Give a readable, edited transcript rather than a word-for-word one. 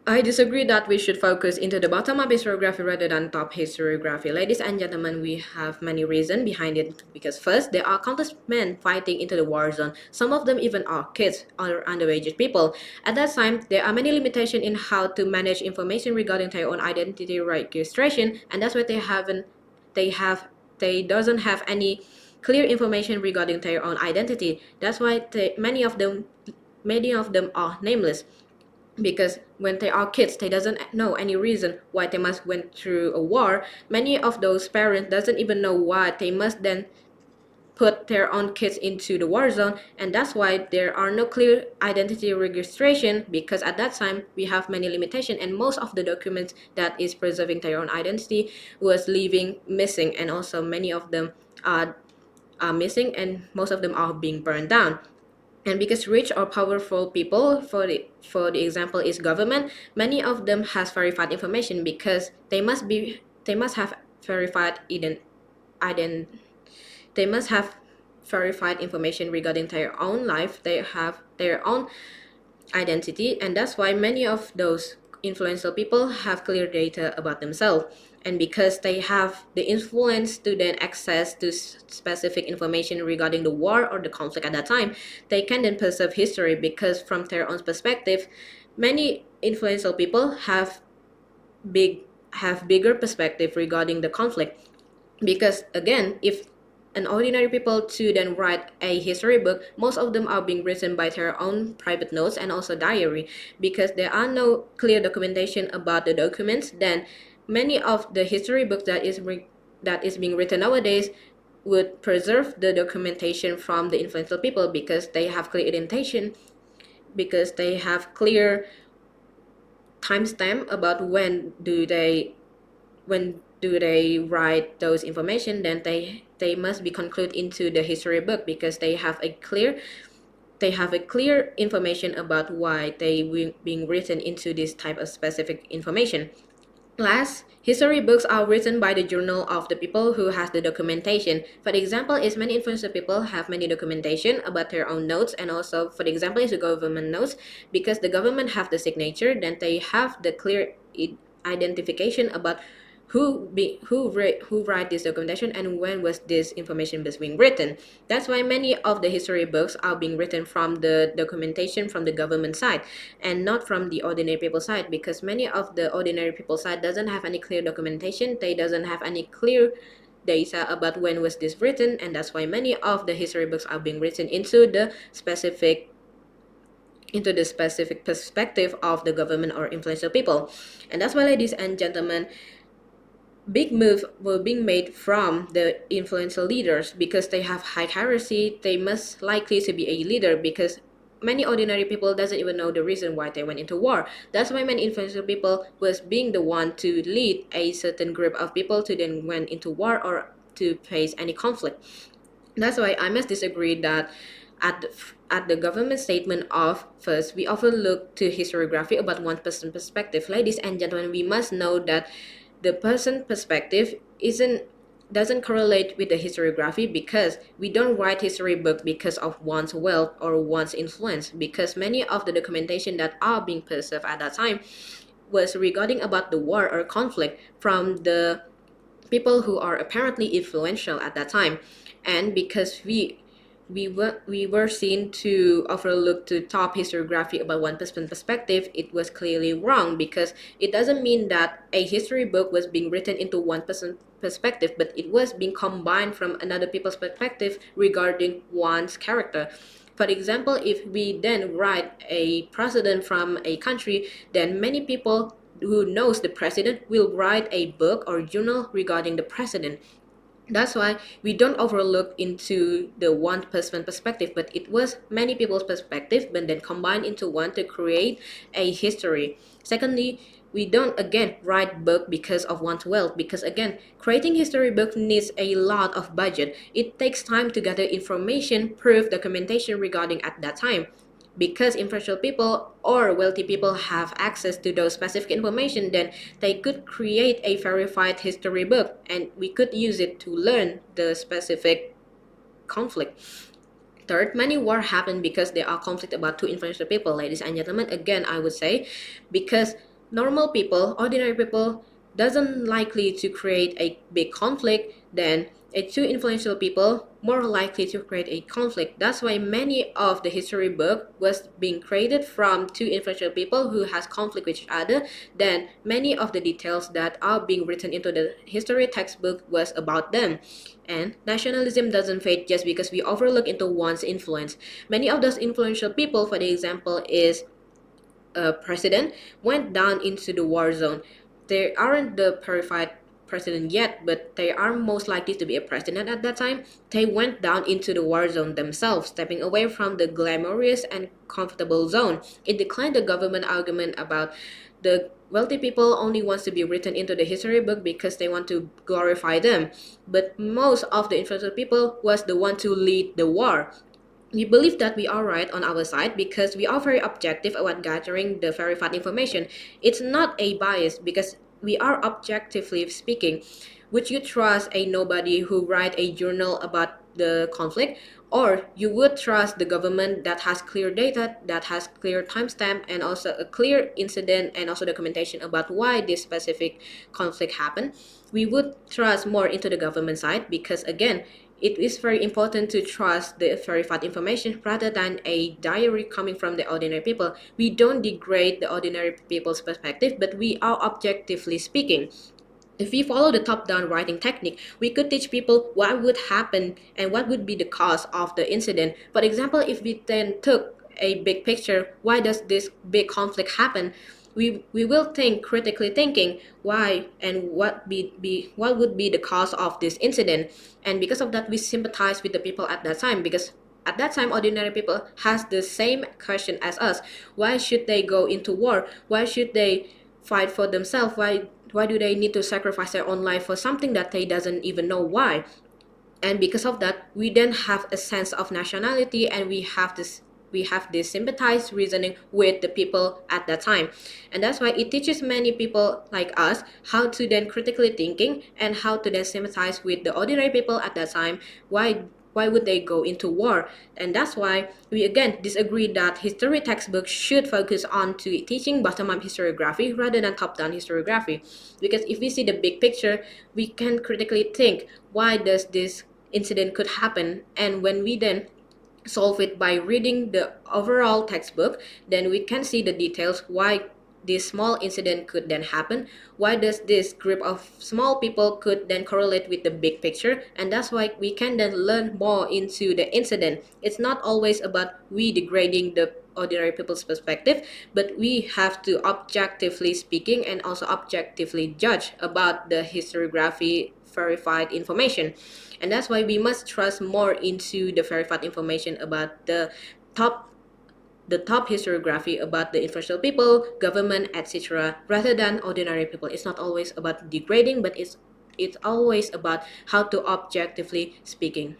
I disagree that we should focus into the bottom-up historiography rather than top historiography. Ladies and gentlemen, we have many reasons behind it. Because first, there are countless men fighting into the war zone. Some of them even are kids or underage people. At that time, there are many limitations in how to manage information regarding their own identity registration, and that's why they have, they doesn't have any clear information regarding their own identity. That's why many of them are nameless, because when they are kids they doesn't know any reason why they must went through a war. Many of those parents doesn't even know why they must then put their own kids into the war zone, and that's why there are no clear identity registration, because at that time we have many limitations and most of the documents that is preserving their own identity was leaving missing, and also many of them are missing and most of them are being burned down. And because rich or powerful people, for the example is government, many of them has verified information because they must have verified ident they must have verified information regarding their own life. They have their own identity, and that's why many of those influential people have clear data about themselves. And because they have the influence to then access to specific information regarding the war or the conflict at that time, they can then preserve history, because from their own perspective, many influential people big bigger perspective regarding the conflict. Because again, if an ordinary people to then write a history book, most of them are being written by their own private notes and also diary, because there are no clear documentation about the documents. Then many of the history books that is being written nowadays would preserve the documentation from the influential people, because they have clear identification, because they have clear timestamp about when do they write those information. Then they must be concluded into the history book, because they have a clear information about why they will being written into this type of specific information. Last, history books are written by the journal of the people who has the documentation. For the example, is many influential people have many documentation about their own notes, and also for the example is the government notes, because the government have the signature, then they have the clear identification about who write this documentation and when was this information was being written. That's why many of the history books are being written from the documentation from the government side and not from the ordinary people side, because many of the ordinary people side doesn't have any clear documentation. They doesn't have any clear data about when was this written, and that's why many of the history books are being written into the specific perspective of the government or influential people. And that's why, ladies and gentlemen, big move were being made from the influential leaders, because they have high hierarchy. They must likely to be a leader, because many ordinary people doesn't even know the reason why they went into war. That's why many influential people was being the one to lead a certain group of people to then went into war or to face any conflict. That's why I must disagree that at the government statement of first, we often look to historiography about one person perspective. Ladies and gentlemen, we must know that the person perspective isn't doesn't correlate with the historiography, because we don't write history book because of one's wealth or one's influence, because many of the documentation that are being preserved at that time was regarding about the war or conflict from the people who are apparently influential at that time. And because we were seen to overlook to top historiography about one person's perspective, it was clearly wrong, because it doesn't mean that a history book was being written into one person's perspective, but it was being combined from another people's perspective regarding one's character. For example, if we then write a president from a country, then many people who knows the president will write a book or journal regarding the president. That's why we don't overlook into the one person perspective, but it was many people's perspective, but then combined into one to create a history. Secondly, we don't again write book because of one's wealth, because again, creating history book needs a lot of budget. It takes time to gather information, proof, documentation regarding at that time. Because influential people or wealthy people have access to those specific information, then they could create a verified history book and we could use it to learn the specific conflict. Third, many war happen because there are conflict about two influential people. Ladies and gentlemen, again I would say, because normal people, ordinary people, doesn't likely to create a big conflict than a two influential people more likely to create a conflict. That's why many of the history book was being created from two influential people who has conflict with each other. Then many of the details that are being written into the history textbook was about them. And nationalism doesn't fade just because we overlook into one's influence. Many of those influential people, for the example, is president went down into the war zone. They aren't the purified president yet, but they are most likely to be a president at that time. They went down into the war zone themselves, stepping away from the glamorous and comfortable zone. It declined the government argument about the wealthy people only wants to be written into the history book because they want to glorify them. But most of the influential people was the one to lead the war. We believe that we are right on our side because we are very objective about gathering the verified information. It's not a bias because we are objectively speaking. Would you trust a nobody who write a journal about the conflict, or you would trust the government that has clear data, that has clear timestamp, and also a clear incident and also documentation about why this specific conflict happened? We would trust more into the government side because again, it is very important to trust the verified information rather than a diary coming from the ordinary people. We don't degrade the ordinary people's perspective, but we are objectively speaking. If we follow the top-down writing technique, we could teach people what would happen and what would be the cause of the incident. For example, if we then took a big picture, why does this big conflict happen? We will think critically thinking why and what would be the cause of this incident. And because of that, we sympathize with the people at that time because at that time ordinary people has the same question as us. Why should they go into war? Why should they fight for themselves? Why do they need to sacrifice their own life for something that they doesn't even know why? And because of that, we then have a sense of nationality, and we have this sympathized reasoning with the people at that time. And that's why it teaches many people like us how to then critically thinking and how to then sympathize with the ordinary people at that time. Why would they go into war? And that's why we again disagree that history textbooks should focus on to teaching bottom-up historiography rather than top-down historiography. Because if we see the big picture, we can critically think why does this incident could happen, and when we then solve it by reading the overall textbook, then we can see the details why this small incident could then happen, why does this group of small people could then correlate with the big picture, and that's why we can then learn more into the incident. It's not always about we degrading the ordinary people's perspective, but we have to objectively speaking and also objectively judge about the historiography verified information. And that's why we must trust more into the verified information about top top historiography about the influential people, government, etc., rather than ordinary people. It's not always about degrading, but it's always about how to objectively speaking.